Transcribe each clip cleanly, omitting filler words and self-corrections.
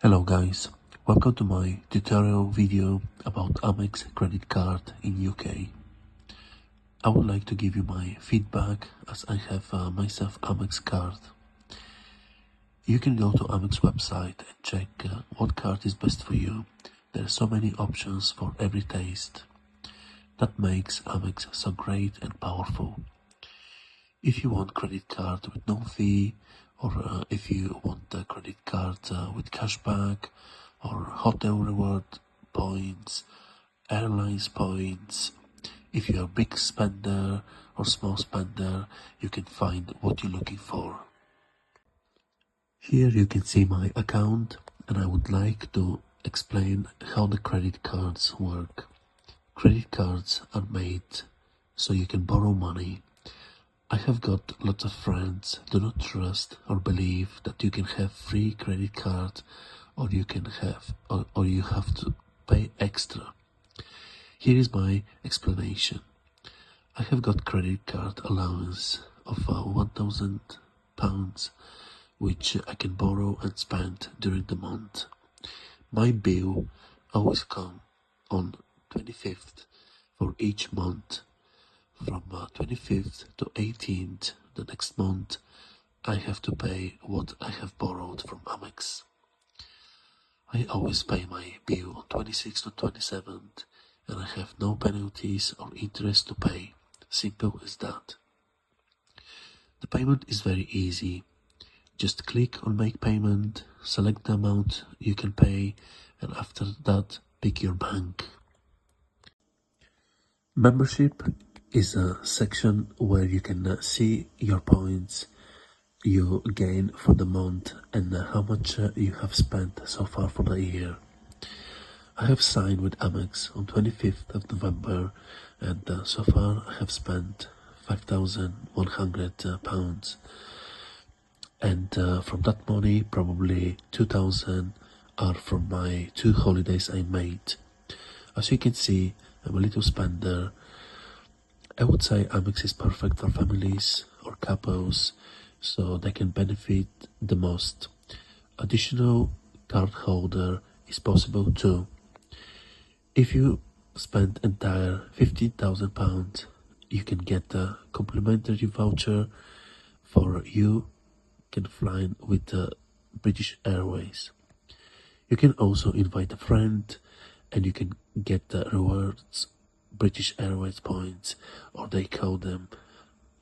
Hello guys, welcome to my tutorial video about Amex Credit Card in UK. I would like to give you my feedback as I have myself Amex card. You can go to Amex website and check what card is best for you. There are so many options for every taste. That makes Amex so great and powerful. If you want credit card with no fee, or if you want a credit card with cashback, or hotel reward points, airlines points, if you're a big spender or small spender, you can find what you're looking for. Here you can see my account, and I would like to explain how the credit cards work. Credit cards are made so you can borrow money. I have got lots of friends do not trust or believe that you can have free credit card or you have to pay extra. Here is my explanation. I have got credit card allowance of £1,000 which I can borrow and spend during the month. My bill always comes on 25th for each month. From 25th to 18th the next month, I have to pay what I have borrowed from Amex. I always pay my bill on 26th and 27th, and I have no penalties or interest to pay. Simple as that. The payment is very easy. Just click on make payment, select the amount you can pay, and after that pick your bank. Membership is a section where you can see your points you gain for the month and how much you have spent so far for the year. I have signed with Amex on 25th of November and so far I have spent £5,100 and from that money probably 2,000 are from my 2 holidays I made. As you can see, I'm a little spender. I would say Amex is perfect for families or couples, so they can benefit the most. Additional card holder is possible too. If you spend entire £15,000, you can get a complimentary voucher for you can fly with British Airways. You can also invite a friend and you can get the rewards British Airways points, or they call them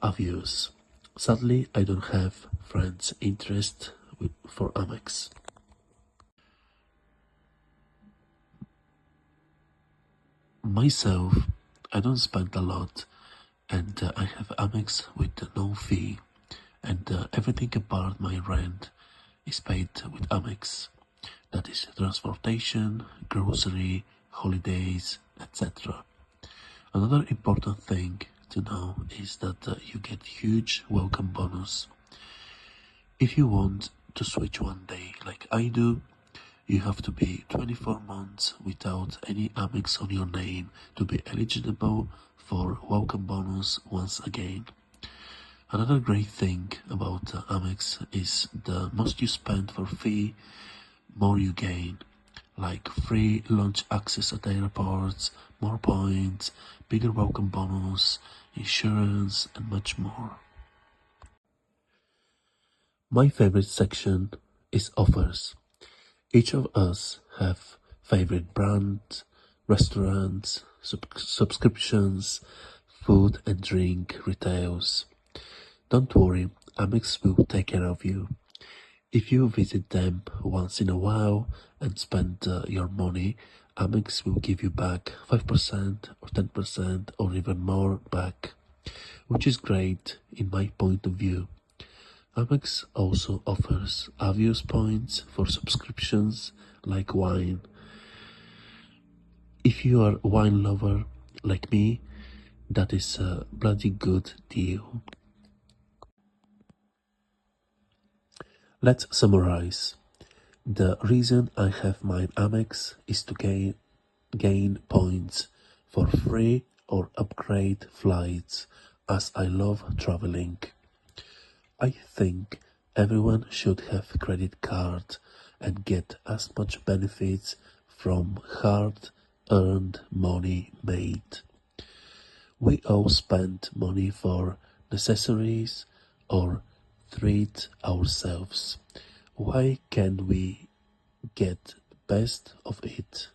Avios. Sadly, I don't have friends interest for Amex. Myself, I don't spend a lot, and I have Amex with no fee, and everything apart my rent is paid with Amex. That is transportation, grocery, holidays, etc. Another important thing to know is that you get huge welcome bonus. If you want to switch one day like I do, you have to be 24 months without any Amex on your name to be eligible for welcome bonus once again. Another great thing about Amex is the most you spend for fee, more you gain, like free lunch access at airports, more points, bigger welcome bonus, insurance, and much more. My favorite section is offers. Each of us have favorite brands, restaurants, subscriptions, food and drink retails. Don't worry, Amex will take care of you. If you visit them once in a while and spend your money, Amex will give you back 5% or 10% or even more back, which is great in my point of view. Amex also offers Avios points for subscriptions like wine. If you are a wine lover like me, that is a bloody good deal. Let's summarize. The reason I have my Amex is to gain points for free or upgrade flights as I love traveling. I think everyone should have a credit card and get as much benefits from hard-earned money made. We all spend money for necessaries or treat ourselves. Why can't we get best of it?